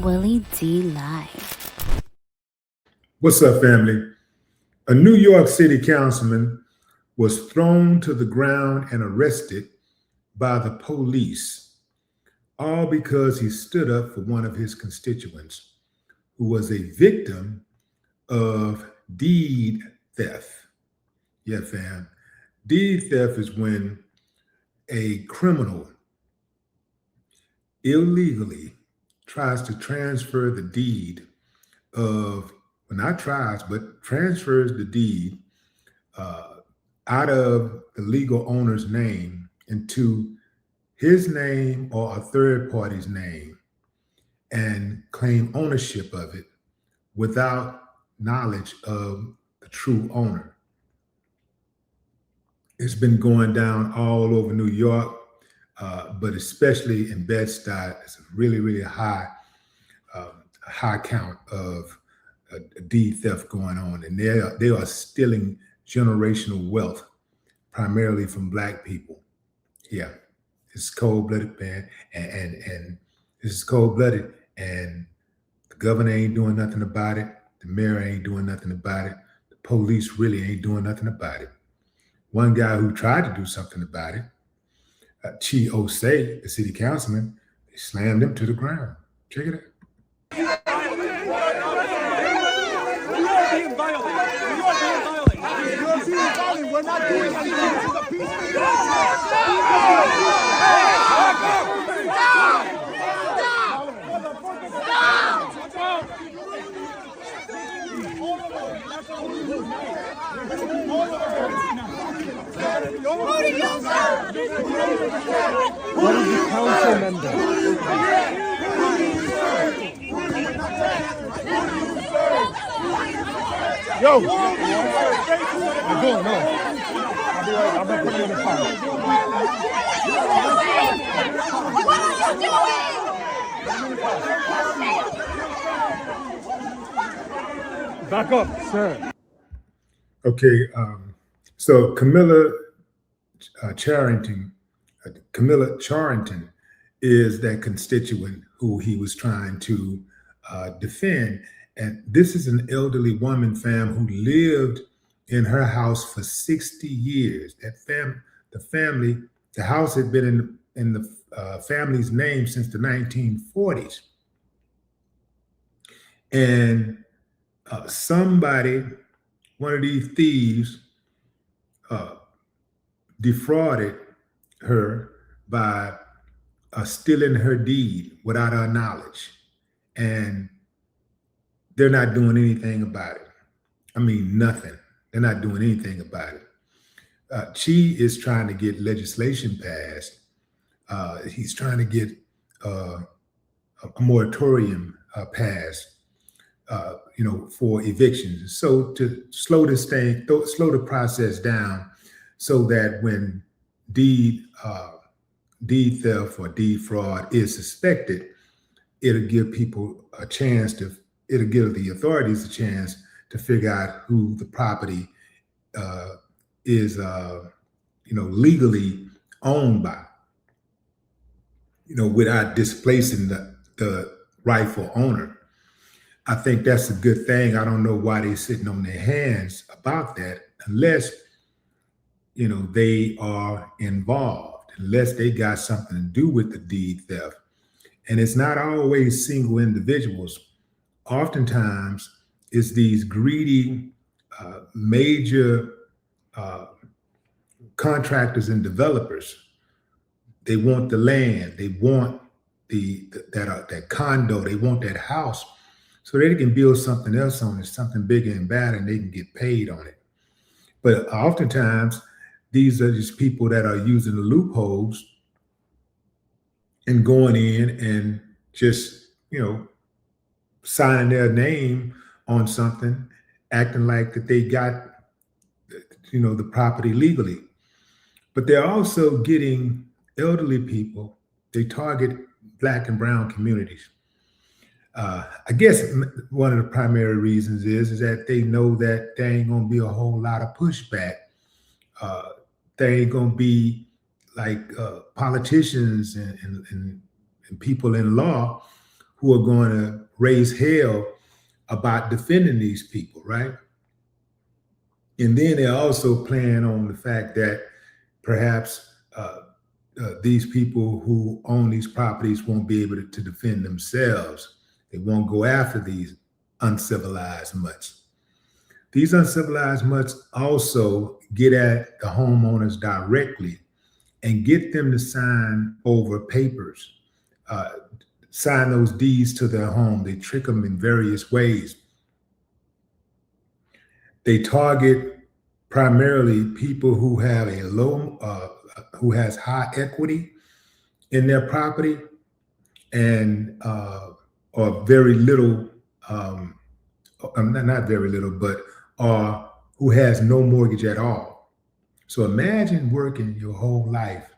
Willie D Live. What's up, family? A New York City councilman was thrown to the ground and arrested by the police, all because he stood up for one of his constituents who was a victim of deed theft. Yeah, fam. Deed theft is when a criminal illegally tries to transfer the deed of, well, not tries, but transfers the deed out of the legal owner's name into his name or a third party's name and claim ownership of it without knowledge of the true owner. It's been going down all over New York, but especially in Bed-Stuy. It's a really, really high count of deed theft going on, and they are stealing generational wealth, primarily from Black people. Yeah, it's cold-blooded, man, and this is cold-blooded, and the governor ain't doing nothing about it. The mayor ain't doing nothing about it. The police really ain't doing nothing about it. One guy who tried to do something about it, Chi Ossé, the city councilman, they slammed him to the ground. Check it out. We're not doing anything. What is the council member? Yo! I'm going, no. I'll be putting you in the car. What are you doing? Back up, sir. Okay, so Camila Charrington is that constituent who he was trying to defend. And this is an elderly woman, fam, who lived in her house for 60 years. The house had been in the family's name since the 1940s. And one of these thieves defrauded her by stealing her deed without her knowledge. And they're not doing anything about it. I mean, nothing. They're not doing anything about it. Chi is trying to get legislation passed. He's trying to get a moratorium passed, for evictions. So to slow the process down, so that when deed theft or deed fraud is suspected, it'll give the authorities a chance to figure out who the property is, legally owned by, without displacing the rightful owner. I think that's a good thing. I don't know why they're sitting on their hands about that, unless, they are involved, unless they got something to do with the deed theft. And it's not always single individuals. Oftentimes, it's these greedy, major contractors and developers. They want the land. They want that condo. They want that house, so they can build something else on it, something bigger and better, and they can get paid on it. But oftentimes, these are just people that are using the loopholes and going in and just, signing their name on something, acting like that they got, the property legally. But they're also getting elderly people. They target Black and brown communities. I guess one of the primary reasons is that they know that there ain't gonna be a whole lot of pushback. There ain't gonna be like politicians and people in law who are going to raise hell about defending these people, right? And then they're also playing on the fact that perhaps these people who own these properties won't be able to defend themselves. They won't go after these uncivilized mutts. These uncivilized mutts also get at the homeowners directly and get them to sign over papers, sign those deeds to their home. They trick them in various ways. They target primarily people who have a who has high equity in their property and or very little, not very little, but who has no mortgage at all. So imagine working your whole life,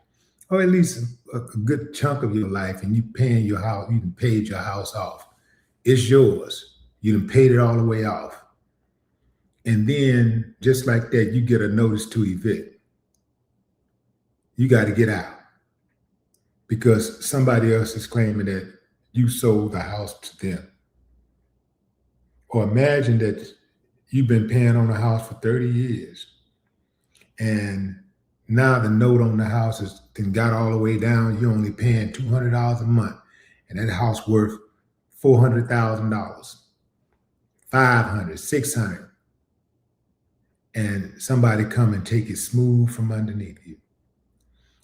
or at least a good chunk of your life, and you paying your house, you done paid your house off. It's yours. You done paid it all the way off. And then just like that, you get a notice to evict. You got to get out because somebody else is claiming that you sold the house to them. Or imagine that you've been paying on the house for 30 years. And now the note on the house has got all the way down. You're only paying $200 a month. And that house worth $400,000, $500, $600. And somebody come and take it smooth from underneath you.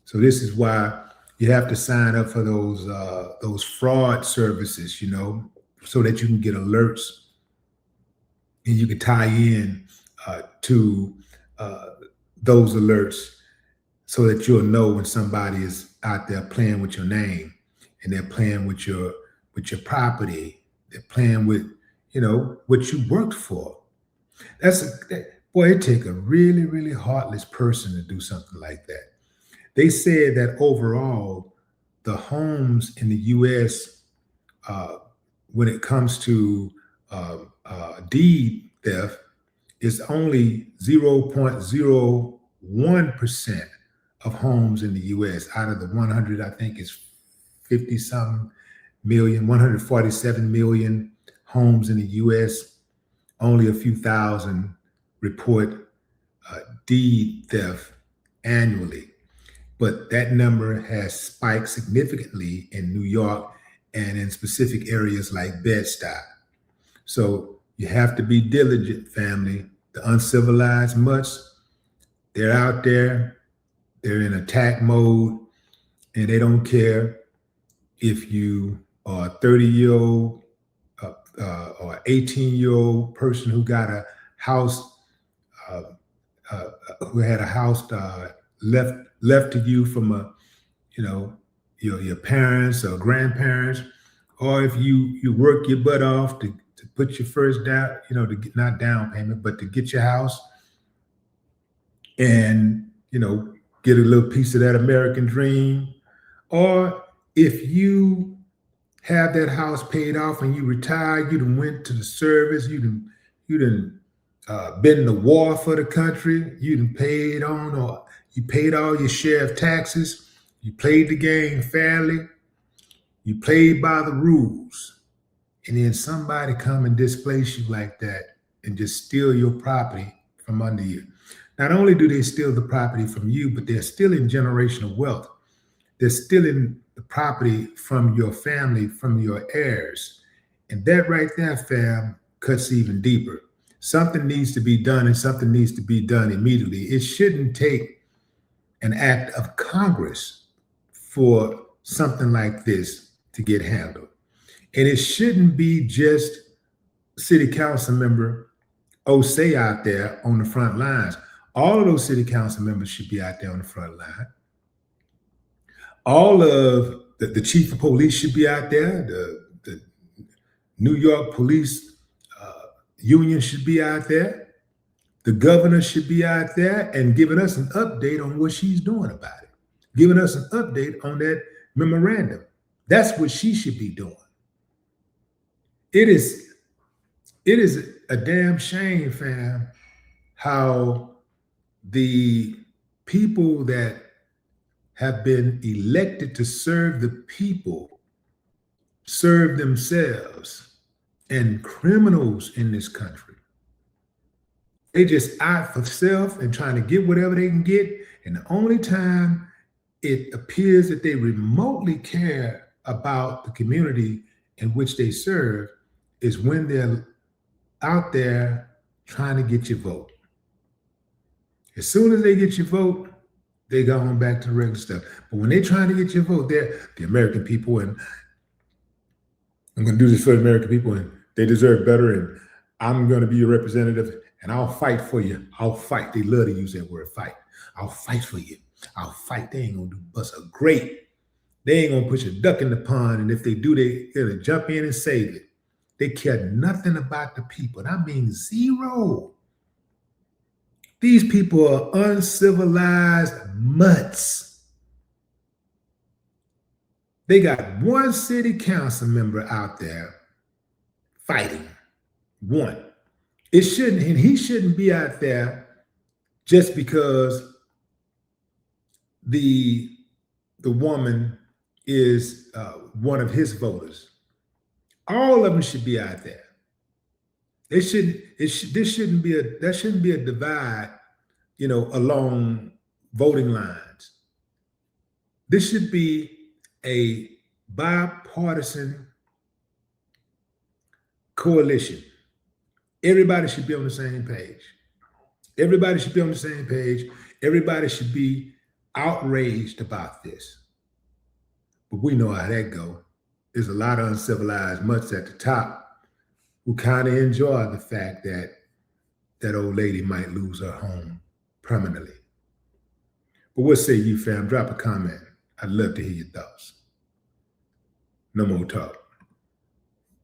So this is why you have to sign up for those fraud services, you know, so that you can get alerts and you can tie in to those alerts so that you'll know when somebody is out there playing with your name and they're playing with your property. They're playing with, you know, what you worked for. Boy, it takes a really, really heartless person to do something like that. They said that overall, the homes in the U.S., when it comes to deed theft, is only 0.01% of homes in the U.S. out of the 100, I think it's 50-something million, 147 million homes in the U.S., only a few thousand report deed theft annually. But that number has spiked significantly in New York and in specific areas like Bed-Stuy. So you have to be diligent, family. The uncivilized mutts, they're out there, they're in attack mode, and they don't care if you are a 30-year-old or 18-year-old person who got a house, who had a house left to you from your parents or grandparents, or if you work your butt off to put your first down, to get, not down payment, but to get your house and, get a little piece of that American dream. Or if you have that house paid off and you retired, you done went to the service, you done been in the war for the country, you done paid on, or you paid all your share of taxes, you played the game fairly, you played by the rules, and then somebody come and displace you like that and just steal your property from under you. Not only do they steal the property from you, but they're stealing generational wealth. They're stealing the property from your family, from your heirs. And that right there, fam, cuts even deeper. Something needs to be done, and something needs to be done immediately. It shouldn't take an act of Congress for something like this to get handled. And it shouldn't be just City Council member Ossé out there on the front lines. All of those City Council members should be out there on the front line. All of the chief of police should be out there. The New York Police Union should be out there. The governor should be out there and giving us an update on what she's doing about it. Giving us an update on that memorandum. That's what she should be doing. It is a damn shame, fam, how the people that have been elected to serve the people serve themselves and criminals in this country. They just out for self and trying to get whatever they can get. And the only time it appears that they remotely care about the community in which they serve is when they're out there trying to get your vote. As soon as they get your vote, they go on back to the regular stuff. But when they're trying to get your vote, they're the American people, and I'm going to do this for the American people, and they deserve better, and I'm going to be your representative, and I'll fight for you. I'll fight. They love to use that word, fight. I'll fight for you. I'll fight. They ain't going to do bust a grape. They ain't going to put your duck in the pond, and if they do, they're going to jump in and save it. They care nothing about the people, and I mean zero. These people are uncivilized mutts. They got one city council member out there fighting. One. It shouldn't, and he shouldn't be out there just because the woman is one of his voters. All of them should be out there. There shouldn't be a divide, along voting lines. This should be a bipartisan coalition. Everybody should be on the same page. Everybody should be on the same page. Everybody should be outraged about this. But we know how that goes. There's a lot of uncivilized mutts at the top who kind of enjoy the fact that that old lady might lose her home permanently. But what say you, fam? Drop a comment. I'd love to hear your thoughts. No more talk.